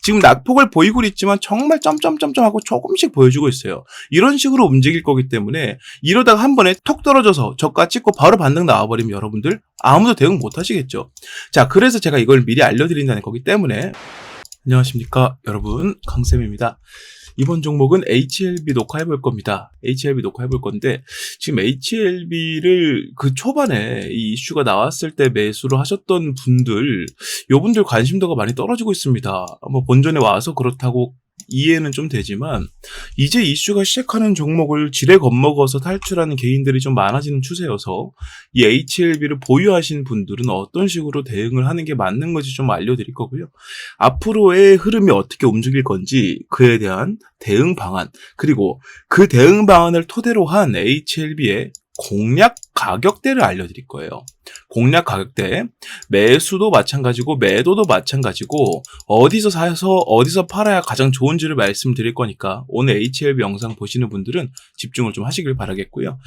지금 낙폭을 보이고 있지만 정말 점점점점 하고 조금씩 보여주고 있어요. 이런 식으로 움직일 거기 때문에 이러다가 한 번에 톡 떨어져서 저가 찍고 바로 반등 나와버리면 여러분들 아무도 대응 못 하시겠죠. 자, 그래서 제가 이걸 미리 알려드린다는 거기 때문에. 안녕하십니까 여러분, 강쌤입니다. 이번 종목은 HLB 녹화해볼 겁니다. HLB 녹화해볼 건데, 지금 HLB를 그 초반에 이 이슈가 나왔을 때 매수를 하셨던 분들, 요분들 관심도가 많이 떨어지고 있습니다. 뭐 본전에 와서 그렇다고 이해는 좀 되지만, 이제 이슈가 시작하는 종목을 지레 겁먹어서 탈출하는 개인들이 좀 많아지는 추세여서 이 HLB를 보유하신 분들은 어떤 식으로 대응을 하는 게 맞는 건지 좀 알려드릴 거고요. 앞으로의 흐름이 어떻게 움직일 건지 그에 대한 대응 방안, 그리고 그 대응 방안을 토대로 한 HLB의 공략 가격대를 알려드릴 거예요. 공략 가격대, 매수도 마찬가지고 매도도 마찬가지고 어디서 사서 어디서 팔아야 가장 좋은지를 말씀드릴 거니까 오늘 HLB 영상 보시는 분들은 집중을 좀 하시길 바라겠고요.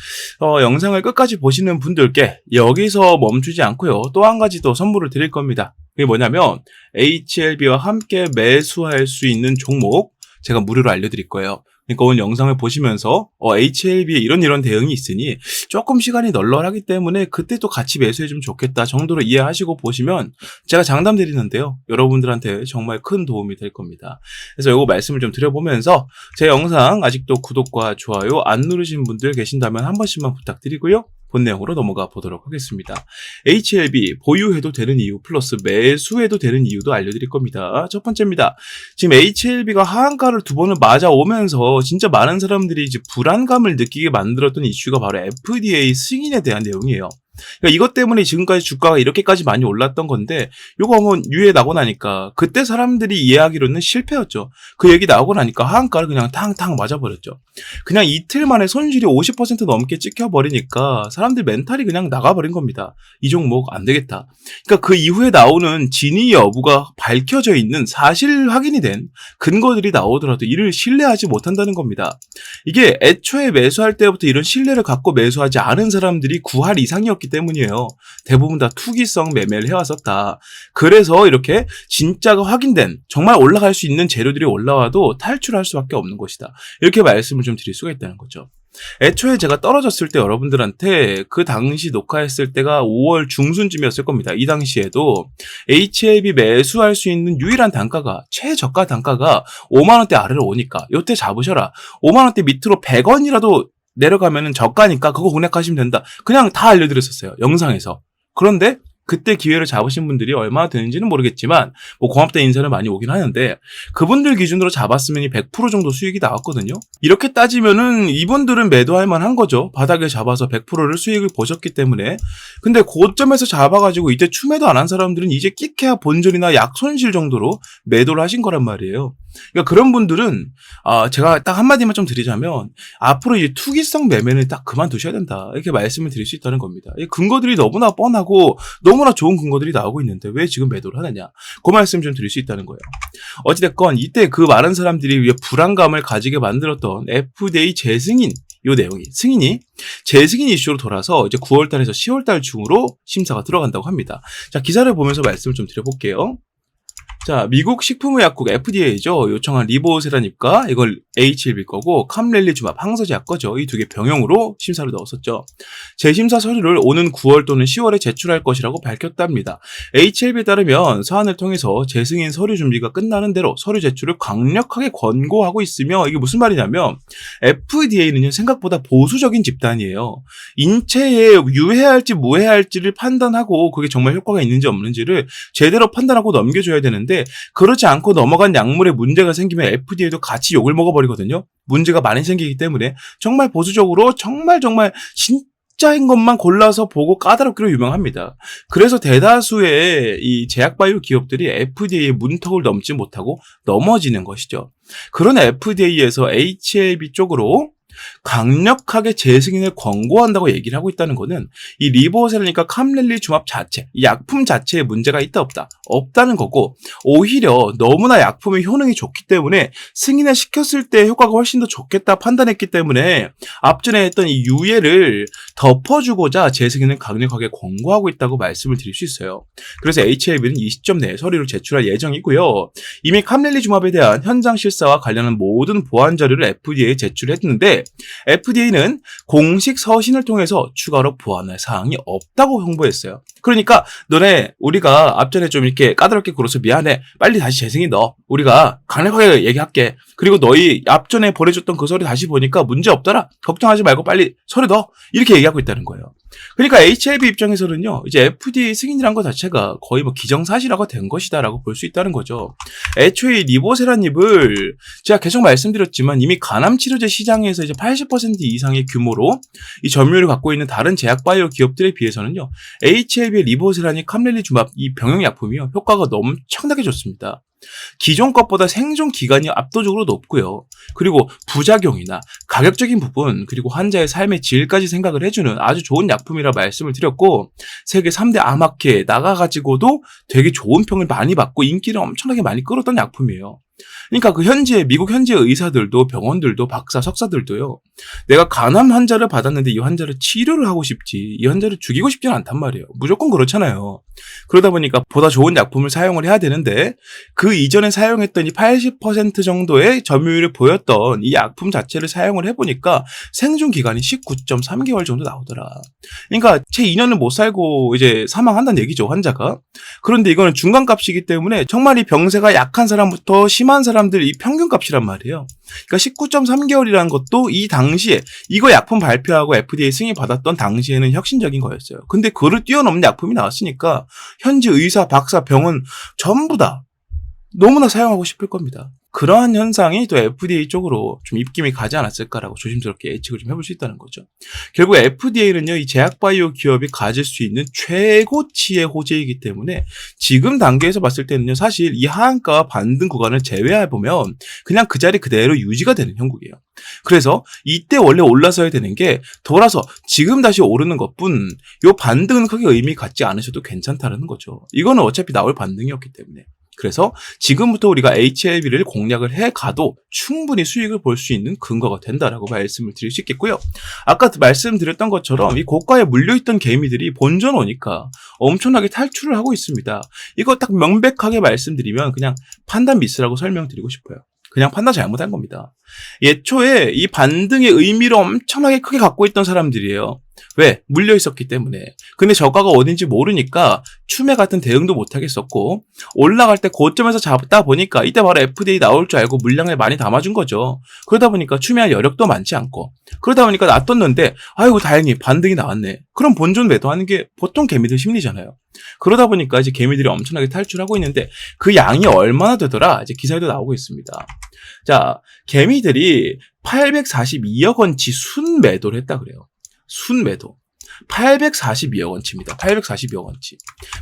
영상을 끝까지 보시는 분들께 여기서 멈추지 않고요. 또 한 가지 더 선물을 드릴 겁니다. 그게 뭐냐면 HLB와 함께 매수할 수 있는 종목 제가 무료로 알려드릴 거예요. 그러니까 오늘 영상을 보시면서 HLB에 이런 대응이 있으니 조금 시간이 널널하기 때문에 그때 또 같이 매수해주면 좋겠다 정도로 이해하시고 보시면 제가 장담 드리는데요. 여러분들한테 정말 큰 도움이 될 겁니다. 그래서 이거 말씀을 좀 드려보면서 제 영상 아직도 구독과 좋아요 안 누르신 분들 계신다면 한 번씩만 부탁드리고요. 본 내용으로 넘어가 보도록 하겠습니다. HLB 보유해도 되는 이유 플러스 매수해도 되는 이유도 알려드릴 겁니다. 첫 번째입니다. 지금 HLB가 하한가를 두 번을 맞아오면서 진짜 많은 사람들이 이제 불안감을 느끼게 만들었던 이슈가 바로 FDA 승인에 대한 내용이에요. 그러니까 이것 때문에 지금까지 주가가 이렇게까지 많이 올랐던 건데 요거 한번 유예 나고 나니까 그때 사람들이 이해하기로는 실패였죠. 그 얘기 나오고 나니까 하한가를 그냥 탕탕 맞아버렸죠. 그냥 이틀 만에 손실이 50% 넘게 찍혀버리니까 사람들 멘탈이 그냥 나가버린 겁니다. 이 종목 안 되겠다. 그러니까 그 이후에 나오는 진위 여부가 밝혀져 있는 사실 확인이 된 근거들이 나오더라도 이를 신뢰하지 못한다는 겁니다. 이게 애초에 매수할 때부터 이런 신뢰를 갖고 매수하지 않은 사람들이 9할 이상이었기 때문이에요. 대부분 다 투기성 매매를 해왔었다. 그래서 이렇게 진짜가 확인된 정말 올라갈 수 있는 재료들이 올라와도 탈출할 수밖에 없는 것이다. 이렇게 말씀을 좀 드릴 수가 있다는 거죠. 애초에 제가 떨어졌을 때 여러분들한테 그 당시 녹화했을 때가 5월 중순쯤이었을 겁니다. 이 당시에도 HLB 매수할 수 있는 유일한 단가가 최저가 단가가 5만원대 아래로 오니까 요때 잡으셔라. 5만원대 밑으로 100원이라도 내려가면은 저가니까 그거 공략하시면 된다. 그냥 다 알려드렸었어요. 영상에서. 그런데 그때 기회를 잡으신 분들이 얼마나 되는지는 모르겠지만 뭐 고맙다 인사를 많이 오긴 하는데 그분들 기준으로 잡았으면 100% 정도 수익이 나왔거든요. 이렇게 따지면은 이분들은 매도할 만한 거죠. 바닥에 잡아서 100%를 수익을 보셨기 때문에. 근데 고점에서 잡아가지고 이제 추매도 안 한 사람들은 이제 끼케야 본전이나 약손실 정도로 매도를 하신 거란 말이에요. 그러니까 그런 분들은 제가 딱 한마디만 좀 드리자면 앞으로 이제 투기성 매매는 딱 그만두셔야 된다 이렇게 말씀을 드릴 수 있다는 겁니다. 이 근거들이 너무나 뻔하고 너무나 좋은 근거들이 나오고 있는데 왜 지금 매도를 하느냐 그 말씀 좀 드릴 수 있다는 거예요. 어찌됐건 이때 그 많은 사람들이 불안감을 가지게 만들었던 FDA 재승인 요 내용이 승인이 재승인 이슈로 돌아서 이제 9월달에서 10월달 중으로 심사가 들어간다고 합니다. 자, 기사를 보면서 말씀을 좀 드려볼게요. 자, 미국 식품의약국 FDA죠. 요청한 리보세라닙과 이걸 HLB 거고 캄렐리주밥 항서제약 거죠. 이 두 개 병용으로 심사를 넣었었죠. 재심사 서류를 오는 9월 또는 10월에 제출할 것이라고 밝혔답니다. HLB에 따르면 사안을 통해서 재승인 서류 준비가 끝나는 대로 서류 제출을 강력하게 권고하고 있으며 이게 무슨 말이냐면 FDA는요 생각보다 보수적인 집단이에요. 인체에 유해할지 무해할지를 판단하고 그게 정말 효과가 있는지 없는지를 제대로 판단하고 넘겨줘야 되는데 그렇지 않고 넘어간 약물에 문제가 생기면 FDA도 같이 욕을 먹어버리거든요. 문제가 많이 생기기 때문에 정말 보수적으로 정말 진짜인 것만 골라서 보고 까다롭기로 유명합니다. 그래서 대다수의 이 제약바이오 기업들이 FDA의 문턱을 넘지 못하고 넘어지는 것이죠. 그런 FDA에서 HLB 쪽으로 강력하게 재승인을 권고한다고 얘기를 하고 있다는 거는 이 리보세라니까 캄렐리주맙 자체, 이 약품 자체에 문제가 있다 없다는 거고, 오히려 너무나 약품의 효능이 좋기 때문에 승인을 시켰을 때 효과가 훨씬 더 좋겠다 판단했기 때문에 앞전에 했던 이 유예를 덮어주고자 재승인을 강력하게 권고하고 있다고 말씀을 드릴 수 있어요. 그래서 HLB는 이 시점 내에 서류를 제출할 예정이고요. 이미 캄렐리주맙에 대한 현장 실사와 관련한 모든 보완 자료를 FDA에 제출했는데 FDA는 공식 서신을 통해서 추가로 보완할 사항이 없다고 홍보했어요. 그러니까 너네 우리가 앞전에 좀 이렇게 까다롭게 굴어서 미안해. 빨리 다시 재승인 넣어. 우리가 강력하게 얘기할게. 그리고 너희 앞전에 보내줬던 그 서류 다시 보니까 문제 없더라. 걱정하지 말고 빨리 서류 넣어. 이렇게 얘기하고 있다는 거예요. 그러니까 HLB 입장에서는요, 이제 FDA 승인이란 것 자체가 거의 뭐 기정사실화가 된 것이다라고 볼 수 있다는 거죠. 애초에 리보세라닙을 제가 계속 말씀드렸지만 이미 간암치료제 시장에서 이제 80% 이상의 규모로 이 점유율을 갖고 있는 다른 제약바이오 기업들에 비해서는요, HLB의 리보세라닙, 캄렐리주맙 이 병용약품이요, 효과가 엄청나게 좋습니다. 기존 것보다 생존 기간이 압도적으로 높고요. 그리고 부작용이나 가격적인 부분, 그리고 환자의 삶의 질까지 생각을 해주는 아주 좋은 약품이라 말씀을 드렸고, 세계 3대 암학회에 나가가지고도 되게 좋은 평을 많이 받고 인기를 엄청나게 많이 끌었던 약품이에요. 그러니까 그 미국 현지의 의사들도 병원들도 박사, 석사들도요, 내가 간암 환자를 받았는데 이 환자를 치료를 하고 싶지, 이 환자를 죽이고 싶지는 않단 말이에요. 무조건 그렇잖아요. 그러다 보니까 보다 좋은 약품을 사용을 해야 되는데 그 이전에 사용했던 이 80% 정도의 점유율을 보였던 이 약품 자체를 사용을 해보니까 생존 기간이 19.3개월 정도 나오더라. 그러니까 채 2년을 못 살고 이제 사망한다는 얘기죠, 환자가. 그런데 이거는 중간값이기 때문에 정말 이 병세가 약한 사람부터 심한 사람들 이 평균값이란 말이에요. 그러니까 19.3개월이라는 것도 이 당시에 이거 약품 발표하고 FDA 승인 받았던 당시에는 혁신적인 거였어요. 근데 그를 뛰어넘는 약품이 나왔으니까 현지 의사, 박사, 병원 전부 다 너무나 사용하고 싶을 겁니다. 그러한 현상이 또 FDA 쪽으로 좀 입김이 가지 않았을까라고 조심스럽게 예측을 좀 해볼 수 있다는 거죠. 결국 FDA는요, 이 제약바이오 기업이 가질 수 있는 최고치의 호재이기 때문에 지금 단계에서 봤을 때는요, 사실 이 하한가 반등 구간을 제외해보면 그냥 그 자리 그대로 유지가 되는 형국이에요. 그래서 이때 원래 올라서야 되는 게 돌아서 지금 다시 오르는 것뿐, 요 반등은 크게 의미 갖지 않으셔도 괜찮다는 거죠. 이거는 어차피 나올 반등이었기 때문에. 그래서 지금부터 우리가 HLB를 공략을 해가도 충분히 수익을 볼 수 있는 근거가 된다라고 말씀을 드릴 수 있겠고요. 아까 말씀드렸던 것처럼 이 고가에 물려있던 개미들이 본전 오니까 엄청나게 탈출을 하고 있습니다. 이거 딱 명백하게 말씀드리면 그냥 판단 미스라고 설명드리고 싶어요. 그냥 판단 잘못한 겁니다. 예초에 이 반등의 의미를 엄청나게 크게 갖고 있던 사람들이에요. 왜? 물려 있었기 때문에. 근데 저가가 어딘지 모르니까 추매 같은 대응도 못 하겠었고, 올라갈 때 고점에서 잡다 보니까 이때 바로 FDA 나올 줄 알고 물량을 많이 담아준 거죠. 그러다 보니까 추매할 여력도 많지 않고, 그러다 보니까 놔뒀는데 아이고 다행히 반등이 나왔네. 그럼 본전 매도하는 게 보통 개미들 심리잖아요. 그러다 보니까 이제 개미들이 엄청나게 탈출하고 있는데 그 양이 얼마나 되더라? 이제 기사에도 나오고 있습니다. 자, 개미들이 842억 원치 순 매도를 했다 그래요. 순매도 842억 원치입니다. 842억 원치.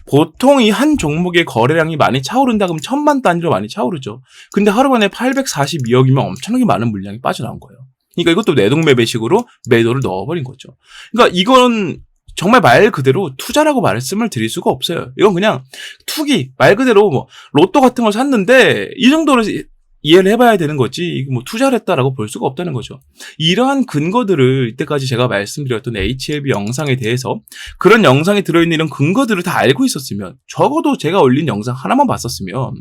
보통 이 한 종목의 거래량이 많이 차오른다 그러면 1000만 단위로 많이 차오르죠. 근데 하루 만에 842억이면 엄청나게 많은 물량이 빠져나온 거예요. 그러니까 이것도 내동매매식으로 매도를 넣어버린 거죠. 그러니까 이건 정말 말 그대로 투자라고 말씀을 드릴 수가 없어요. 이건 그냥 투기, 말 그대로 뭐 로또 같은 걸 샀는데 이 정도로 이해를 해봐야 되는 거지, 뭐 투자를 했다라고 볼 수가 없다는 거죠. 이러한 근거들을 이때까지 제가 말씀드렸던 HLB 영상에 대해서 그런 영상에 들어있는 이런 근거들을 다 알고 있었으면, 적어도 제가 올린 영상 하나만 봤었으면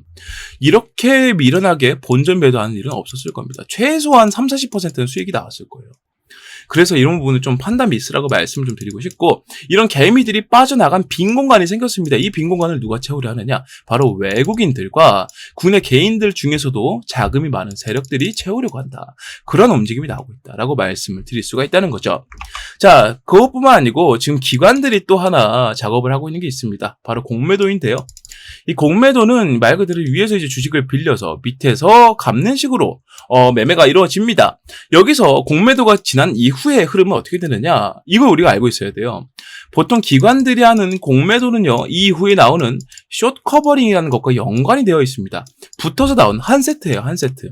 이렇게 미련하게 본전 매도하는 일은 없었을 겁니다. 최소한 30-40%는 수익이 나왔을 거예요. 그래서 이런 부분을 좀 판단 미스라고 말씀을 좀 드리고 싶고, 이런 개미들이 빠져나간 빈 공간이 생겼습니다. 이 빈 공간을 누가 채우려 하느냐? 바로 외국인들과 국내 개인들 중에서도 자금이 많은 세력들이 채우려고 한다. 그런 움직임이 나오고 있다라고 말씀을 드릴 수가 있다는 거죠. 자, 그것뿐만 아니고 지금 기관들이 또 하나 작업을 하고 있는 게 있습니다. 바로 공매도인데요. 이 공매도는 말 그대로 위에서 이제 주식을 빌려서 밑에서 갚는 식으로 매매가 이루어집니다. 여기서 공매도가 지난 이후의 흐름은 어떻게 되느냐? 이걸 우리가 알고 있어야 돼요. 보통 기관들이 하는 공매도는요, 이후에 나오는 숏 커버링이라는 것과 연관이 되어 있습니다. 붙어서 나온 한 세트예요, 한 세트.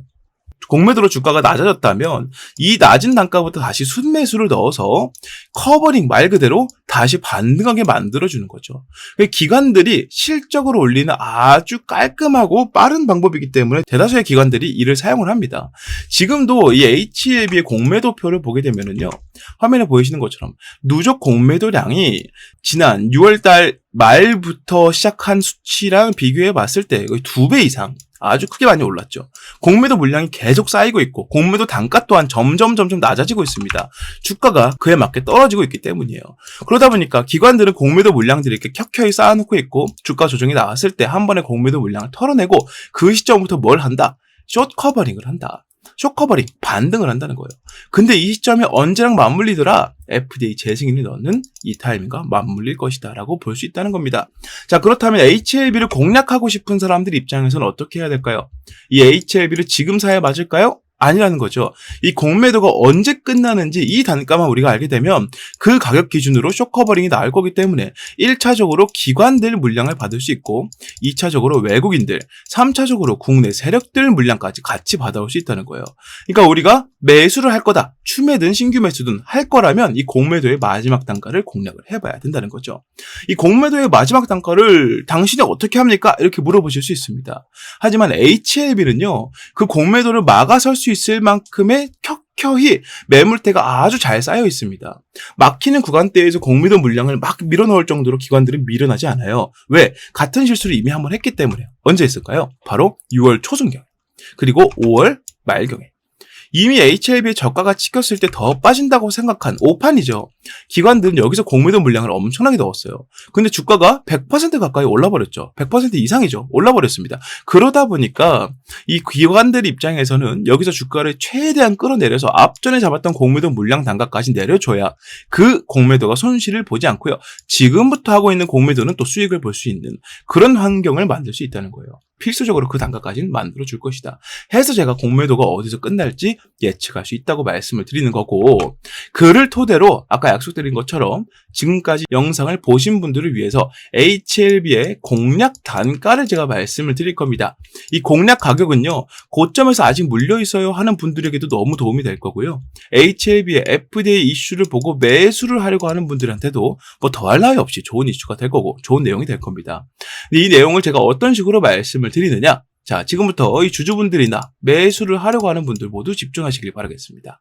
공매도로 주가가 낮아졌다면 이 낮은 단가부터 다시 순매수를 넣어서 커버링 말 그대로 다시 반등하게 만들어주는 거죠. 기관들이 실적을 올리는 아주 깔끔하고 빠른 방법이기 때문에 대다수의 기관들이 이를 사용을 합니다. 지금도 이 HLB의 공매도표를 보게 되면은요, 화면에 보이시는 것처럼 누적 공매도량이 지난 6월달 말부터 시작한 수치랑 비교해 봤을 때 거의 2배 이상 아주 크게 많이 올랐죠. 공매도 물량이 계속 쌓이고 있고 공매도 단가 또한 점점 낮아지고 있습니다. 주가가 그에 맞게 떨어지고 있기 때문이에요. 그러다 보니까 기관들은 공매도 물량들이 이렇게 켜켜이 쌓아놓고 있고 주가 조정이 나왔을 때 한 번에 공매도 물량을 털어내고 그 시점부터 뭘 한다? 숏 커버링을 한다. 숏 커버링, 반등을 한다는 거예요. 근데 이 시점이 언제랑 맞물리더라? FDA 재승인을 넣는 이 타이밍과 맞물릴 것이다 라고 볼 수 있다는 겁니다. 자, 그렇다면 HLB를 공략하고 싶은 사람들 입장에서는 어떻게 해야 될까요? 이 HLB를 지금 사야 맞을까요? 아니라는 거죠. 이 공매도가 언제 끝나는지 이 단가만 우리가 알게 되면 그 가격 기준으로 숏커버링이 나올 거기 때문에 1차적으로 기관들 물량을 받을 수 있고 2차적으로 외국인들, 3차적으로 국내 세력들 물량까지 같이 받아올 수 있다는 거예요. 그러니까 우리가 매수를 할 거다. 추매든 신규 매수든 할 거라면 이 공매도의 마지막 단가를 공략을 해봐야 된다는 거죠. 이 공매도의 마지막 단가를 당신이 어떻게 합니까? 이렇게 물어보실 수 있습니다. 하지만 HLB는요. 그 공매도를 막아설 수 있을 만큼의 켜켜이 매물대가 아주 잘 쌓여 있습니다. 막히는 구간대에서 공매도 물량을 막 밀어넣을 정도로 기관들은 미련하지 않아요. 왜? 같은 실수를 이미 한번 했기 때문에. 언제 했을까요? 바로 6월 초순경 그리고 5월 말경에. 이미 HLB의 저가가 찍혔을 때 더 빠진다고 생각한 오판이죠. 기관들은 여기서 공매도 물량을 엄청나게 넣었어요. 근데 주가가 100% 가까이 올라버렸죠. 100% 이상이죠. 올라버렸습니다. 그러다 보니까 이 기관들 입장에서는 여기서 주가를 최대한 끌어내려서 앞전에 잡았던 공매도 물량 단가까지 내려줘야 그 공매도가 손실을 보지 않고요. 지금부터 하고 있는 공매도는 또 수익을 볼 수 있는 그런 환경을 만들 수 있다는 거예요. 필수적으로 그 단가까지는 만들어줄 것이다. 해서 제가 공매도가 어디서 끝날지 예측할 수 있다고 말씀을 드리는 거고, 그를 토대로 아까 약속드린 것처럼 지금까지 영상을 보신 분들을 위해서 HLB의 공략 단가를 제가 말씀을 드릴 겁니다. 이 공략 가격은요, 고점에서 아직 물려있어요 하는 분들에게도 너무 도움이 될 거고요. HLB의 FDA 이슈를 보고 매수를 하려고 하는 분들한테도 뭐 더할 나위 없이 좋은 이슈가 될 거고 좋은 내용이 될 겁니다. 이 내용을 제가 어떤 식으로 말씀을 드리느냐? 자, 지금부터 이 주주분들이나 매수를 하려고 하는 분들 모두 집중하시길 바라겠습니다.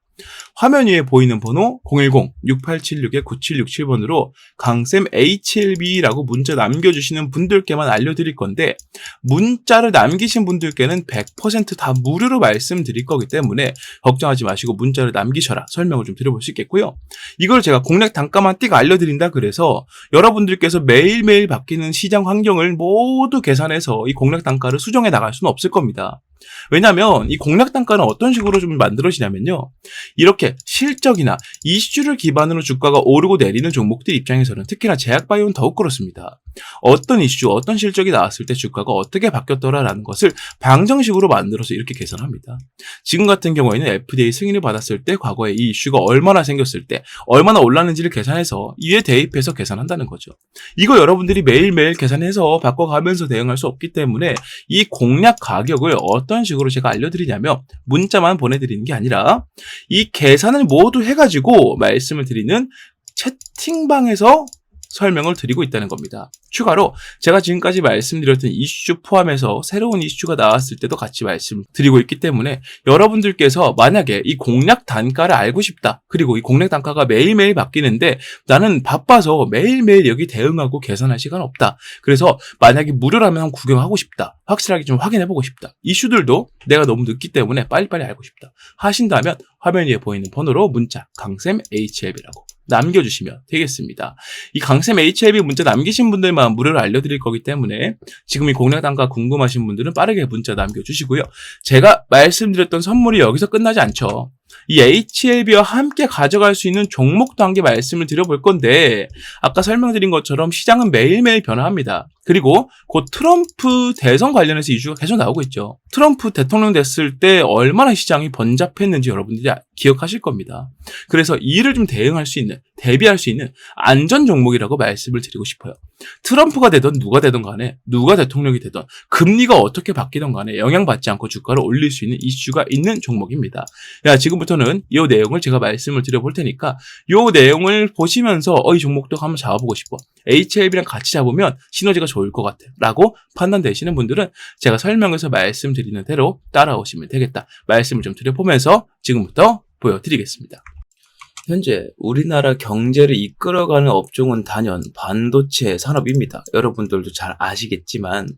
화면 위에 보이는 번호 010-6876-9767번으로 강쌤 HLB라고 문자 남겨주시는 분들께만 알려드릴 건데, 문자를 남기신 분들께는 100% 다 무료로 말씀드릴 거기 때문에 걱정하지 마시고 문자를 남기셔라 설명을 좀 드려볼 수 있겠고요. 이걸 제가 공략 단가만 띡 알려드린다 그래서 여러분들께서 매일매일 바뀌는 시장 환경을 모두 계산해서 이 공략 단가를 수정해 나갈 수는 없을 겁니다. 왜냐하면 이 공략 단가는 어떤 식으로 좀 만들어지냐면요, 이렇게 실적이나 이슈를 기반으로 주가가 오르고 내리는 종목들 입장에서는 특히나 제약바이오는 더욱 그렇습니다. 어떤 이슈, 어떤 실적이 나왔을 때 주가가 어떻게 바뀌었더라라는 것을 방정식으로 만들어서 이렇게 계산합니다. 지금 같은 경우에는 FDA 승인을 받았을 때 과거에 이 이슈가 얼마나 생겼을 때 얼마나 올랐는지를 계산해서 이에 대입해서 계산한다는 거죠. 이거 여러분들이 매일매일 계산해서 바꿔가면서 대응할 수 없기 때문에 이 공략 가격을 어떤 식으로 제가 알려드리냐면 문자만 보내드리는 게 아니라 이 계산을 모두 해가지고 말씀을 드리는 채팅방에서 설명을 드리고 있다는 겁니다. 추가로 제가 지금까지 말씀드렸던 이슈 포함해서 새로운 이슈가 나왔을 때도 같이 말씀드리고 있기 때문에 여러분들께서 만약에 이 공략 단가를 알고 싶다, 그리고 이 공략 단가가 매일매일 바뀌는데 나는 바빠서 매일매일 여기 대응하고 계산할 시간 없다, 그래서 만약에 무료라면 한번 구경하고 싶다, 확실하게 좀 확인해보고 싶다, 이슈들도 내가 너무 늦기 때문에 빨리빨리 알고 싶다 하신다면 화면 위에 보이는 번호로 문자 강쌤 HLB라고 남겨주시면 되겠습니다. 이 강쌤 HLB 문자 남기신 분들만 무료로 알려드릴 거기 때문에 지금 이 공략 단가 궁금하신 분들은 빠르게 문자 남겨주시고요. 제가 말씀드렸던 선물이 여기서 끝나지 않죠. 이 HLB와 함께 가져갈 수 있는 종목도 한 개 말씀을 드려볼 건데, 아까 설명드린 것처럼 시장은 매일매일 변화합니다. 그리고 곧 트럼프 대선 관련해서 이슈가 계속 나오고 있죠. 트럼프 대통령 됐을 때 얼마나 시장이 번잡했는지 여러분들이 기억하실 겁니다. 그래서 이를 좀 대응할 수 있는, 대비할 수 있는 안전 종목이라고 말씀을 드리고 싶어요. 트럼프가 되든 누가 되든 간에 누가 대통령이 되든 금리가 어떻게 바뀌든 간에 영향받지 않고 주가를 올릴 수 있는 이슈가 있는 종목입니다. 지금부터는 이 내용을 제가 말씀을 드려볼 테니까 이 내용을 보시면서 이 종목도 한번 잡아보고 싶어. HLB랑 같이 잡으면 시너지가 좋을 것 같아 라고 판단되시는 분들은 제가 설명에서 말씀드리는 대로 따라오시면 되겠다. 말씀을 좀 드려보면서 지금부터 보여드리겠습니다. 현재 우리나라 경제를 이끌어가는 업종은 단연 반도체 산업입니다. 여러분들도 잘 아시겠지만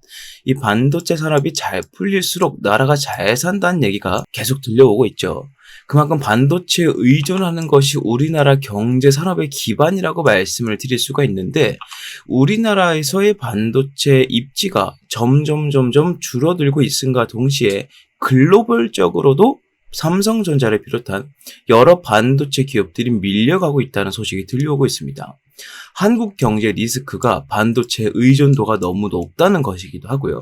이 반도체 산업이 잘 풀릴수록 나라가 잘 산다는 얘기가 계속 들려오고 있죠. 그만큼 반도체에 의존하는 것이 우리나라 경제 산업의 기반이라고 말씀을 드릴 수가 있는데 우리나라에서의 반도체 입지가 점점 줄어들고 있음과 동시에 글로벌적으로도 삼성전자를 비롯한 여러 반도체 기업들이 밀려가고 있다는 소식이 들려오고 있습니다. 한국 경제 리스크가 반도체 의존도가 너무 높다는 것이기도 하고요.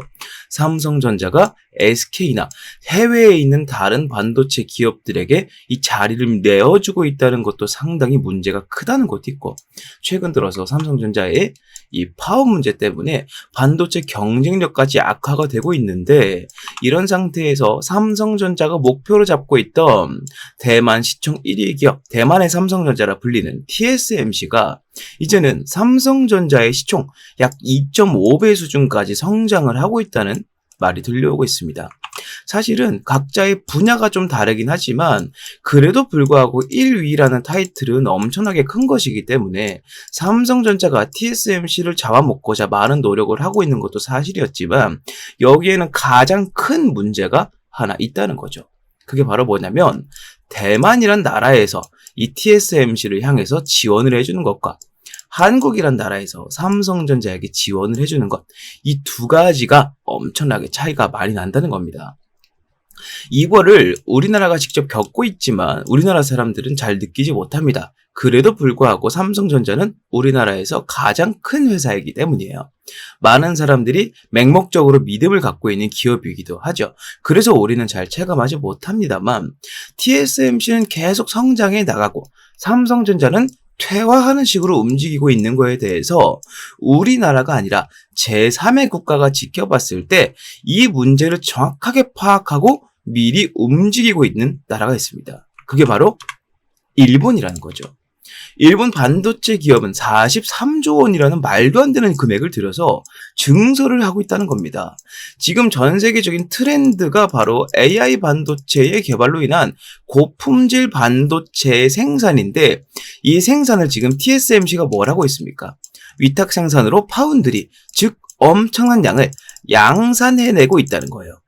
삼성전자가 SK나 해외에 있는 다른 반도체 기업들에게 이 자리를 내어주고 있다는 것도 상당히 문제가 크다는 것도 있고, 최근 들어서 삼성전자의 이 파업 문제 때문에 반도체 경쟁력까지 악화가 되고 있는데, 이런 상태에서 삼성전자가 목표로 잡고 있던 대만 시총 1위 기업, 대만의 삼성전자라 불리는 TSMC가 이제는 삼성전자의 시총 약 2.5배 수준까지 성장을 하고 있다는 말이 들려오고 있습니다. 사실은 각자의 분야가 좀 다르긴 하지만 그래도 불구하고 1위라는 타이틀은 엄청나게 큰 것이기 때문에 삼성전자가 TSMC를 잡아먹고자 많은 노력을 하고 있는 것도 사실이었지만 여기에는 가장 큰 문제가 하나 있다는 거죠. 그게 바로 뭐냐면 대만이란 나라에서 이 TSMC를 향해서 지원을 해주는 것과 한국이란 나라에서 삼성전자에게 지원을 해주는 것, 이 두 가지가 엄청나게 차이가 많이 난다는 겁니다. 이거를 우리나라가 직접 겪고 있지만 우리나라 사람들은 잘 느끼지 못합니다. 그래도 불구하고 삼성전자는 우리나라에서 가장 큰 회사이기 때문이에요. 많은 사람들이 맹목적으로 믿음을 갖고 있는 기업이기도 하죠. 그래서 우리는 잘 체감하지 못합니다만 TSMC는 계속 성장해 나가고 삼성전자는 퇴화하는 식으로 움직이고 있는 거에 대해서 우리나라가 아니라 제3의 국가가 지켜봤을 때 이 문제를 정확하게 파악하고 미리 움직이고 있는 나라가 있습니다. 그게 바로 일본이라는 거죠. 일본 반도체 기업은 43조 원이라는 말도 안 되는 금액을 들여서 증설을 하고 있다는 겁니다. 지금 전 세계적인 트렌드가 바로 AI 반도체의 개발로 인한 고품질 반도체의 생산인데 이 생산을 지금 TSMC가 뭘 하고 있습니까? 위탁 생산으로 파운드리, 즉 엄청난 양을 양산해내고 있다는 거예요.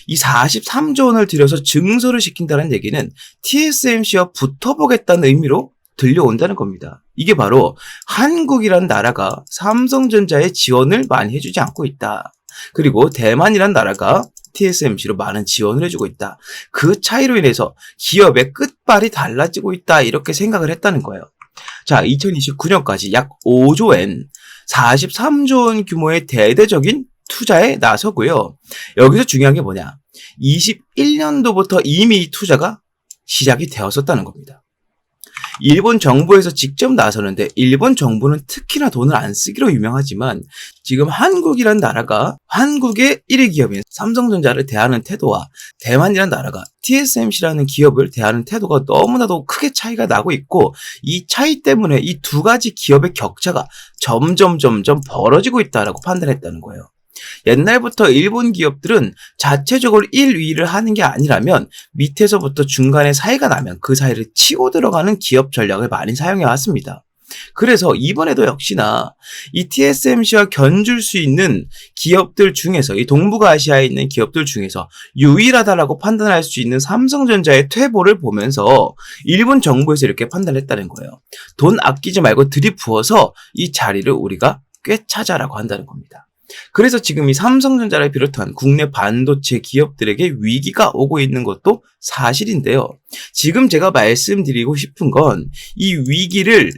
이 43조 원을 들여서 증설을 시킨다는 얘기는 TSMC와 붙어보겠다는 의미로 들려온다는 겁니다. 이게 바로 한국이란 나라가 삼성전자의 지원을 많이 해주지 않고 있다. 그리고 대만이란 나라가 TSMC로 많은 지원을 해주고 있다. 그 차이로 인해서 기업의 끝발이 달라지고 있다. 이렇게 생각을 했다는 거예요. 자, 2029년까지 약 5조엔 43조 원 규모의 대대적인 투자에 나서고요. 여기서 중요한 게 뭐냐? 21년도부터 이미 이 투자가 시작이 되었었다는 겁니다. 일본 정부에서 직접 나서는데 일본 정부는 특히나 돈을 안 쓰기로 유명하지만 지금 한국이란 나라가 한국의 1위 기업인 삼성전자를 대하는 태도와 대만이란 나라가 TSMC라는 기업을 대하는 태도가 너무나도 크게 차이가 나고 있고 이 차이 때문에 이 두 가지 기업의 격차가 점점 벌어지고 있다라고 판단했다는 거예요. 옛날부터 일본 기업들은 자체적으로 1위를 하는 게 아니라면 밑에서부터 중간에 사이가 나면 그 사이를 치고 들어가는 기업 전략을 많이 사용해 왔습니다. 그래서 이번에도 역시나 이 TSMC와 견줄 수 있는 기업들 중에서 이 동북아시아에 있는 기업들 중에서 유일하다라고 판단할 수 있는 삼성전자의 퇴보를 보면서 일본 정부에서 이렇게 판단했다는 거예요. 돈 아끼지 말고 들이부어서 이 자리를 우리가 꿰차자라고 한다는 겁니다. 그래서 지금 이 삼성전자를 비롯한 국내 반도체 기업들에게 위기가 오고 있는 것도 사실인데요. 지금 제가 말씀드리고 싶은 건 이 위기를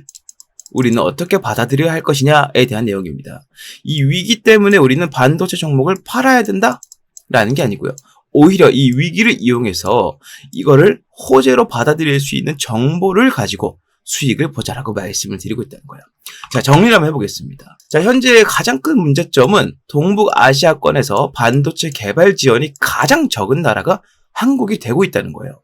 우리는 어떻게 받아들여야 할 것이냐에 대한 내용입니다. 이 위기 때문에 우리는 반도체 종목을 팔아야 된다라는 게 아니고요. 오히려 이 위기를 이용해서 이거를 호재로 받아들일 수 있는 정보를 가지고 수익을 보자라고 말씀을 드리고 있다는 거예요. 자, 정리를 한번 해보겠습니다. 자, 현재 가장 큰 문제점은 동북아시아권에서 반도체 개발 지원이 가장 적은 나라가 한국이 되고 있다는 거예요.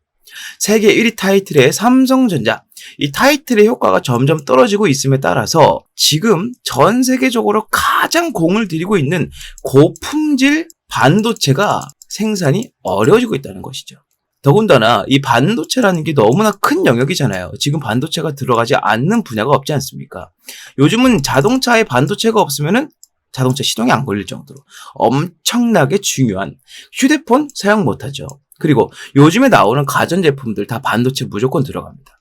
세계 1위 타이틀의 삼성전자, 이 타이틀의 효과가 점점 떨어지고 있음에 따라서 지금 전 세계적으로 가장 공을 들이고 있는 고품질 반도체가 생산이 어려워지고 있다는 것이죠. 더군다나 이 반도체라는 게 너무나 큰 영역이잖아요. 지금 반도체가 들어가지 않는 분야가 없지 않습니까? 요즘은 자동차에 반도체가 없으면은 자동차 시동이 안 걸릴 정도로 엄청나게 중요한 휴대폰 사용 못하죠. 그리고 요즘에 나오는 가전제품들 다 반도체 무조건 들어갑니다.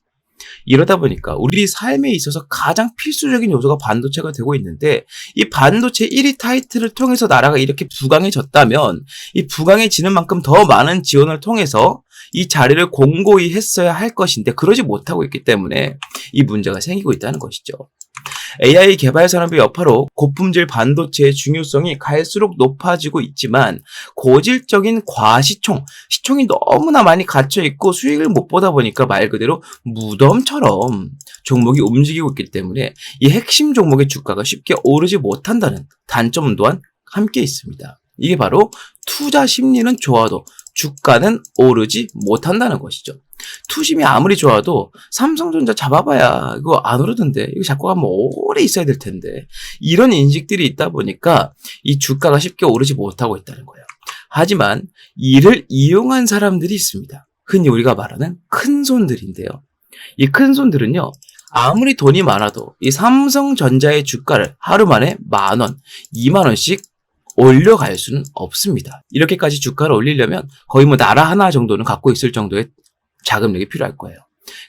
이러다 보니까 우리 삶에 있어서 가장 필수적인 요소가 반도체가 되고 있는데, 이 반도체 1위 타이틀을 통해서 나라가 이렇게 부강해졌다면 이 부강해지는 만큼 더 많은 지원을 통해서 이 자리를 공고히 했어야 할 것인데 그러지 못하고 있기 때문에 이 문제가 생기고 있다는 것이죠. AI 개발 산업의 여파로 고품질 반도체의 중요성이 갈수록 높아지고 있지만 고질적인 과시총, 시총이 너무나 많이 갇혀있고 수익을 못 보다 보니까 말 그대로 무덤처럼 종목이 움직이고 있기 때문에 이 핵심 종목의 주가가 쉽게 오르지 못한다는 단점 또한 함께 있습니다. 이게 바로 투자 심리는 좋아도 주가는 오르지 못한다는 것이죠. 투심이 아무리 좋아도 삼성전자 잡아봐야 이거 안 오르던데, 이거 잡고 가면 오래 있어야 될 텐데, 이런 인식들이 있다 보니까 이 주가가 쉽게 오르지 못하고 있다는 거예요. 하지만 이를 이용한 사람들이 있습니다. 흔히 우리가 말하는 큰손들인데요. 이 큰손들은요, 아무리 돈이 많아도 이 삼성전자의 주가를 하루 만에 10,000원, 20,000원씩 올려갈 수는 없습니다. 이렇게까지 주가를 올리려면 거의 뭐 나라 하나 정도는 갖고 있을 정도의 자금력이 필요할 거예요.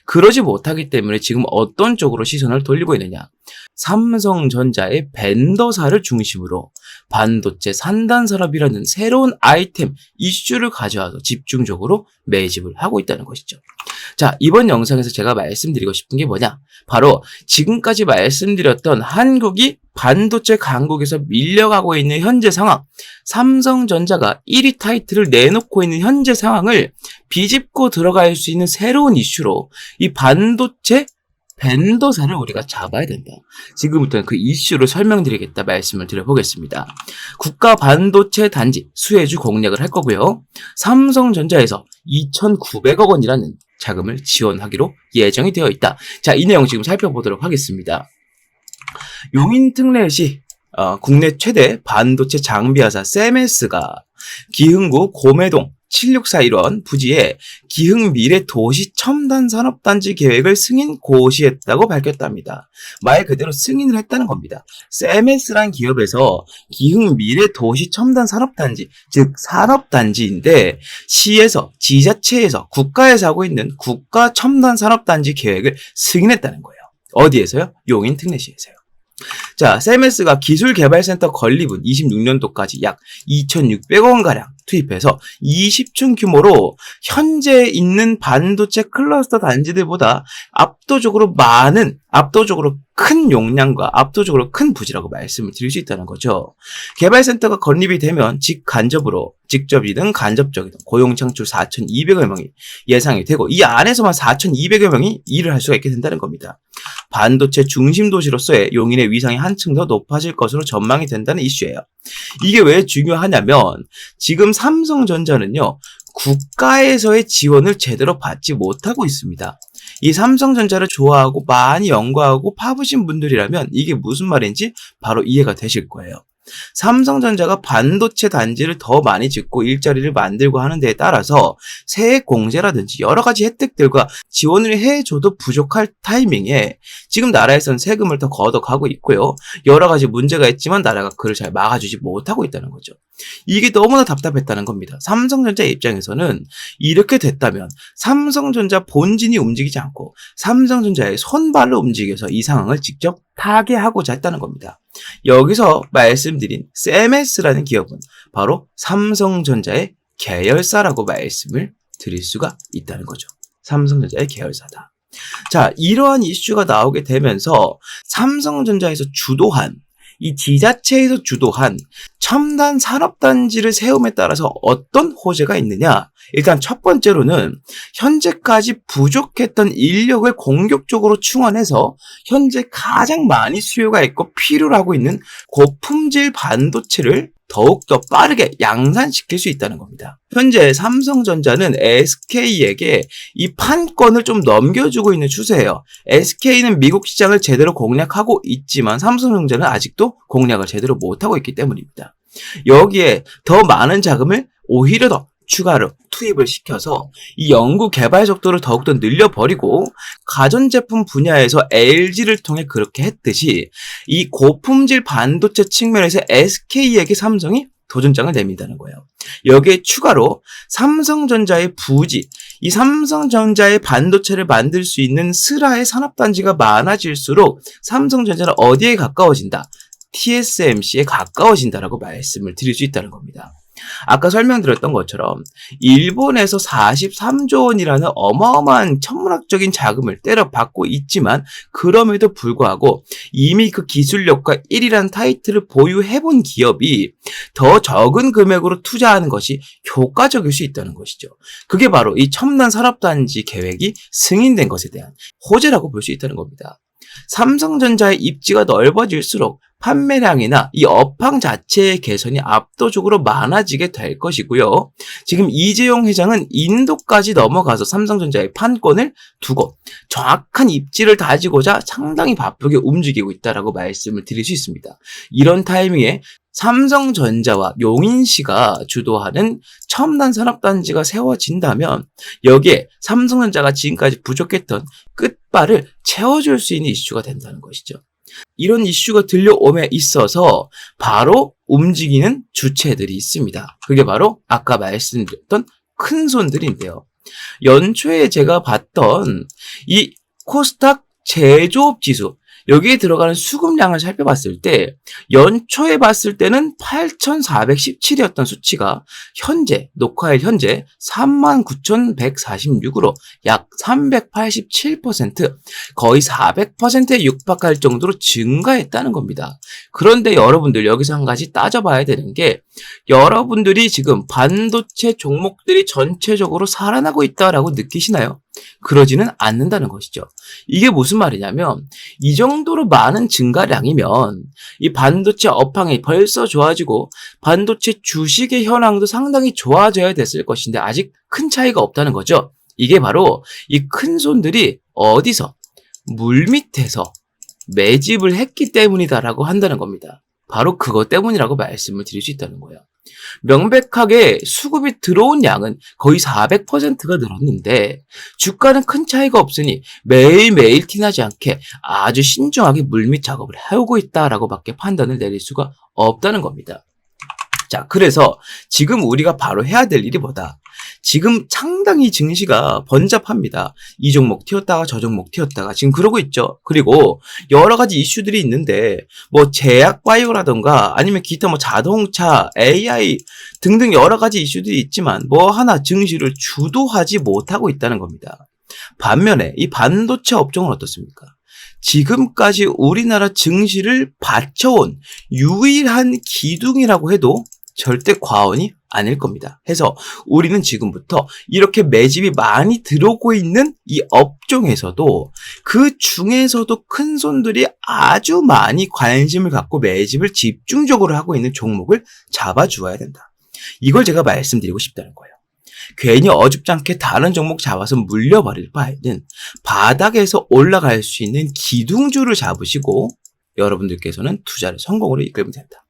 그러지 못하기 때문에 지금 어떤 쪽으로 시선을 돌리고 있느냐. 삼성전자의 벤더사를 중심으로 반도체 산단 산업이라는 새로운 아이템, 이슈를 가져와서 집중적으로 매집을 하고 있다는 것이죠. 자, 이번 영상에서 제가 말씀드리고 싶은 게 뭐냐? 바로 지금까지 말씀드렸던 한국이 반도체 강국에서 밀려가고 있는 현재 상황, 삼성전자가 1위 타이틀을 내놓고 있는 현재 상황을 비집고 들어갈 수 있는 새로운 이슈로 이 반도체 벤더사를 우리가 잡아야 된다. 지금부터는 그 이슈를 설명드리겠다 말씀을 드려보겠습니다. 국가 반도체 단지 수혜주 공략을 할 거고요. 삼성전자에서 2,900억 원이라는 자금을 지원하기로 예정이 되어 있다. 자, 이 내용 지금 살펴보도록 하겠습니다. 용인특례시 국내 최대 반도체 장비회사 세메스가 기흥구 고매동 7641원 부지에 기흥미래 도시 첨단 산업단지 계획을 승인 고시했다고 밝혔답니다. 말 그대로 승인을 했다는 겁니다. 세메스란 기업에서 기흥미래 도시 첨단 산업단지, 즉 산업단지인데 시에서, 지자체에서, 국가에서 하고 있는 국가 첨단 산업단지 계획을 승인했다는 거예요. 어디에서요? 용인특례시에서요. 자, 세메스가 기술개발센터 건립은 26년도까지 약 2,600억 원가량 투입해서 20층 규모로 현재 있는 반도체 클러스터 단지들보다 압도적으로 큰 용량과 압도적으로 큰 부지라고 말씀을 드릴 수 있다는 거죠. 개발센터가 건립이 되면 직접이든 간접적이든 고용 창출 4,200여 명이 예상이 되고 이 안에서만 4,200여 명이 일을 할 수가 있게 된다는 겁니다. 반도체 중심 도시로서의 용인의 위상이 한층 더 높아질 것으로 전망이 된다는 이슈예요. 이게 왜 중요하냐면 지금 삼성전자는요, 국가에서의 지원을 제대로 받지 못하고 있습니다. 이 삼성전자를 좋아하고 많이 연구하고 파보신 분들이라면 이게 무슨 말인지 바로 이해가 되실 거예요. 삼성전자가 반도체 단지를 더 많이 짓고 일자리를 만들고 하는 데에 따라서 세액 공제라든지 여러 가지 혜택들과 지원을 해줘도 부족할 타이밍에 지금 나라에서는 세금을 더 걷어가고 있고요. 여러 가지 문제가 있지만 나라가 그를 잘 막아주지 못하고 있다는 거죠. 이게 너무나 답답했다는 겁니다. 삼성전자 입장에서는 이렇게 됐다면 삼성전자 본진이 움직이지 않고 삼성전자의 손발로 움직여서 이 상황을 직접 타개하고자 했다는 겁니다. 여기서 말씀드린 세메스라는 기업은 바로 삼성전자의 계열사라고 말씀을 드릴 수가 있다는 거죠. 삼성전자의 계열사다. 자, 이러한 이슈가 나오게 되면서 삼성전자에서 주도한 이 지자체에서 주도한 첨단 산업단지를 세움에 따라서 어떤 호재가 있느냐? 일단 첫 번째로는 현재까지 부족했던 인력을 공격적으로 충원해서 현재 가장 많이 수요가 있고 필요로 하고 있는 고품질 반도체를 더욱더 빠르게 양산시킬 수 있다는 겁니다. 현재 삼성전자는 SK에게 이 판권을 좀 넘겨주고 있는 추세예요. SK는 미국 시장을 제대로 공략하고 있지만 삼성전자는 아직도 공략을 제대로 못하고 있기 때문입니다. 여기에 더 많은 자금을 오히려 더 추가로 투입을 시켜서 이 연구 개발 속도를 더욱더 늘려버리고 가전제품 분야에서 LG를 통해 그렇게 했듯이 이 고품질 반도체 측면에서 SK에게 삼성이 도전장을 내민다는 거예요. 여기에 추가로 삼성전자의 부지, 이 삼성전자의 반도체를 만들 수 있는 스라의 산업단지가 많아질수록 삼성전자는 어디에 가까워진다? TSMC에 가까워진다라고 말씀을 드릴 수 있다는 겁니다. 아까 설명드렸던 것처럼 일본에서 43조 원이라는 어마어마한 천문학적인 자금을 때려받고 있지만 그럼에도 불구하고 이미 그 기술력과 1위라는 타이틀을 보유해본 기업이 더 적은 금액으로 투자하는 것이 효과적일 수 있다는 것이죠. 그게 바로 이 첨단 산업단지 계획이 승인된 것에 대한 호재라고 볼 수 있다는 겁니다. 삼성전자의 입지가 넓어질수록 판매량이나 이 업황 자체의 개선이 압도적으로 많아지게 될 것이고요. 지금 이재용 회장은 인도까지 넘어가서 삼성전자의 판권을 두고 정확한 입지를 다지고자 상당히 바쁘게 움직이고 있다라고 말씀을 드릴 수 있습니다. 이런 타이밍에 삼성전자와 용인시가 주도하는 첨단 산업단지가 세워진다면 여기에 삼성전자가 지금까지 부족했던 끝발을 채워줄 수 있는 이슈가 된다는 것이죠. 이런 이슈가 들려옴에 있어서 바로 움직이는 주체들이 있습니다. 그게 바로 아까 말씀드렸던 큰 손들인데요. 연초에 제가 봤던 이 코스닥 제조업 지수, 여기에 들어가는 수급량을 살펴봤을 때 연초에 봤을 때는 8,417이었던 수치가 현재 녹화일 현재 39,146으로 약 387% 거의 400%에 육박할 정도로 증가했다는 겁니다. 그런데 여러분들 여기서 한 가지 따져봐야 되는 게 여러분들이 지금 반도체 종목들이 전체적으로 살아나고 있다라고 느끼시나요? 그러지는 않는다는 것이죠. 이게 무슨 말이냐면 이 정도로 많은 증가량이면 이 반도체 업황이 벌써 좋아지고 반도체 주식의 현황도 상당히 좋아져야 됐을 것인데 아직 큰 차이가 없다는 거죠. 이게 바로 이 큰 손들이 어디서? 물밑에서 매집을 했기 때문이다라고 한다는 겁니다. 바로 그것 때문이라고 말씀을 드릴 수 있다는 거예요. 명백하게 수급이 들어온 양은 거의 400%가 늘었는데 주가는 큰 차이가 없으니 매일매일 티나지 않게 아주 신중하게 물밑 작업을 해오고 있다라고 밖에 판단을 내릴 수가 없다는 겁니다. 자, 그래서 지금 우리가 바로 해야 될 일이 뭐다? 지금 상당히 증시가 번잡합니다. 이 종목 튀었다가 저 종목 튀었다가 지금 그러고 있죠. 그리고 여러 가지 이슈들이 있는데 뭐 제약 바이오라던가 아니면 기타 뭐 자동차, AI 등등 여러 가지 이슈들이 있지만 뭐 하나 증시를 주도하지 못하고 있다는 겁니다. 반면에 이 반도체 업종은 어떻습니까? 지금까지 우리나라 증시를 받쳐온 유일한 기둥이라고 해도 절대 과언이 아닐 겁니다. 해서 우리는 지금부터 이렇게 매집이 많이 들어오고 있는 이 업종에서도 그 중에서도 큰 손들이 아주 많이 관심을 갖고 매집을 집중적으로 하고 있는 종목을 잡아주어야 된다. 이걸 제가 말씀드리고 싶다는 거예요. 괜히 어줍잖게 다른 종목 잡아서 물려버릴 바에는 바닥에서 올라갈 수 있는 기둥주를 잡으시고 여러분들께서는 투자를 성공으로 이끌면 된다.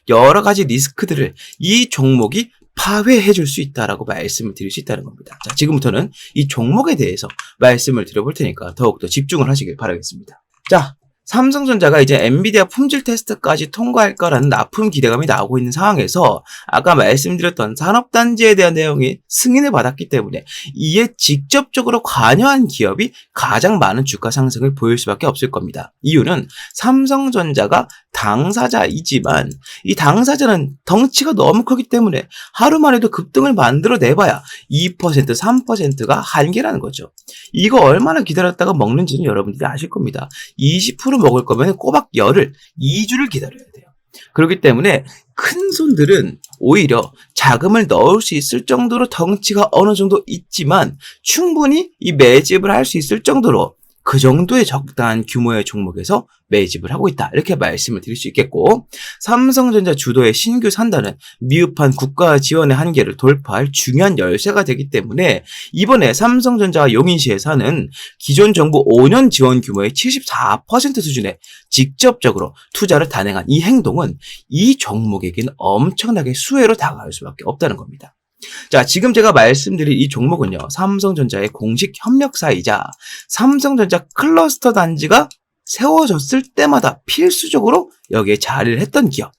여러 가지 리스크들을 이 종목이 파회해 줄 수 있다라고 말씀을 드릴 수 있다는 겁니다. 자, 지금부터는 이 종목에 대해서 말씀을 드려볼 테니까 더욱더 집중을 하시길 바라겠습니다. 자, 삼성전자가 이제 엔비디아 품질 테스트까지 통과할 거라는 납품 기대감이 나오고 있는 상황에서 아까 말씀드렸던 산업단지에 대한 내용이 승인을 받았기 때문에 이에 직접적으로 관여한 기업이 가장 많은 주가 상승을 보일 수밖에 없을 겁니다. 이유는 삼성전자가 당사자이지만 이 당사자는 덩치가 너무 크기 때문에 하루만 해도 급등을 만들어내봐야 2%, 3%가 한계라는 거죠. 이거 얼마나 기다렸다가 먹는지는 여러분들이 아실 겁니다. 20% 먹을 거면 꼬박 열흘, 2주를 기다려야 돼요. 그렇기 때문에 큰 손들은 오히려 자금을 넣을 수 있을 정도로 덩치가 어느 정도 있지만 충분히 이 매집을 할 수 있을 정도로 그 정도의 적당한 규모의 종목에서 매집을 하고 있다. 이렇게 말씀을 드릴 수 있겠고, 삼성전자 주도의 신규 산단은 미흡한 국가 지원의 한계를 돌파할 중요한 열쇠가 되기 때문에 이번에 삼성전자와 용인시에서는 기존 정부 5년 지원 규모의 74% 수준에 직접적으로 투자를 단행한 이 행동은 이 종목에게는 엄청나게 수혜로 다가갈 수밖에 없다는 겁니다. 자, 지금 제가 말씀드린 이 종목은요, 삼성전자의 공식 협력사이자 삼성전자 클러스터 단지가 세워졌을 때마다 필수적으로 여기에 자리를 했던 기업.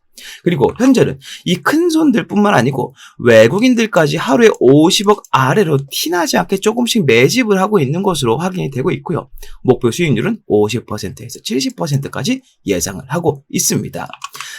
그리고 현재는 이 큰 손들뿐만 아니고 외국인들까지 하루에 50억 아래로 티나지 않게 조금씩 매집을 하고 있는 것으로 확인이 되고 있고요. 목표 수익률은 50%에서 70%까지 예상을 하고 있습니다.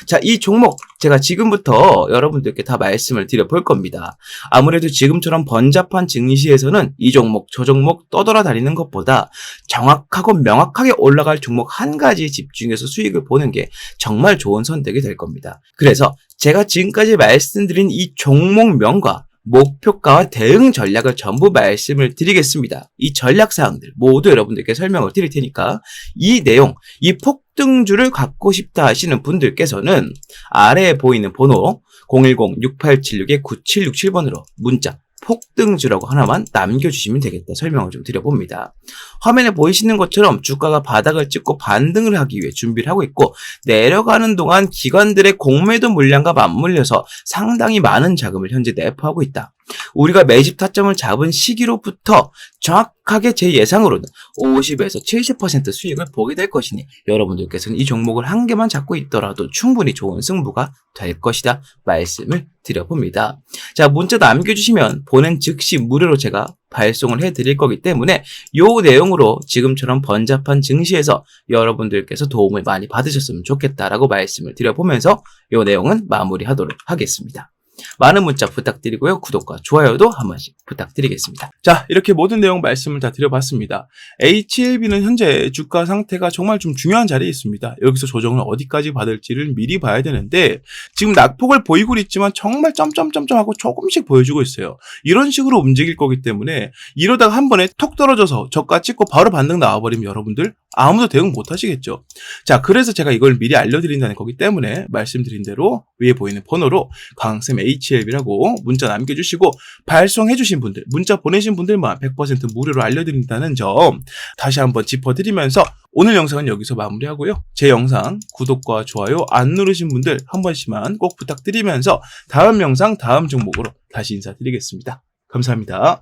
자, 이 종목 제가 지금부터 여러분들께 다 말씀을 드려볼 겁니다. 아무래도 지금처럼 번잡한 증시에서는 이 종목, 저 종목 떠돌아다니는 것보다 정확하고 명확하게 올라갈 종목 한 가지에 집중해서 수익을 보는 게 정말 좋은 선택이 될 겁니다. 그래서 제가 지금까지 말씀드린 이 종목명과 목표가와 대응 전략을 전부 말씀을 드리겠습니다. 이 전략사항들 모두 여러분들께 설명을 드릴 테니까 이 내용, 이 폭등주를 갖고 싶다 하시는 분들께서는 아래에 보이는 번호 010-6876-9767번으로 문자 폭등주라고 하나만 남겨주시면 되겠다 설명을 좀 드려봅니다. 화면에 보이시는 것처럼 주가가 바닥을 찍고 반등을 하기 위해 준비를 하고 있고, 내려가는 동안 기관들의 공매도 물량과 맞물려서 상당히 많은 자금을 현재 내포하고 있다. 우리가 매집 타점을 잡은 시기로부터 정확하게 제 예상으로는 50에서 70% 수익을 보게 될 것이니 여러분들께서는 이 종목을 한 개만 잡고 있더라도 충분히 좋은 승부가 될 것이다 말씀을 드려봅니다. 자, 문자 남겨주시면 보낸 즉시 무료로 제가 발송을 해드릴 거기 때문에 이 내용으로 지금처럼 번잡한 증시에서 여러분들께서 도움을 많이 받으셨으면 좋겠다라고 말씀을 드려보면서 이 내용은 마무리하도록 하겠습니다. 많은 문자 부탁드리고요. 구독과 좋아요도 한 번씩 부탁드리겠습니다. 자, 이렇게 모든 내용 말씀을 다 드려봤습니다. HLB는 현재 주가 상태가 정말 좀 중요한 자리에 있습니다. 여기서 조정을 어디까지 받을지를 미리 봐야 되는데 지금 낙폭을 보이고 있지만 정말 점점점점하고 조금씩 보여주고 있어요. 이런 식으로 움직일 거기 때문에 이러다가 한 번에 톡 떨어져서 저가 찍고 바로 반등 나와버리면 여러분들 아무도 대응 못 하시겠죠. 자, 그래서 제가 이걸 미리 알려드린다는 거기 때문에 말씀드린 대로 위에 보이는 번호로 강쌤 HLB라고 문자 남겨주시고 발송해주신 분들, 문자 보내신 분들만 100% 무료로 알려드린다는 점 다시 한번 짚어드리면서 오늘 영상은 여기서 마무리하고요. 제 영상 구독과 좋아요 안 누르신 분들 한 번씩만 꼭 부탁드리면서 다음 영상, 다음 종목으로 다시 인사드리겠습니다. 감사합니다.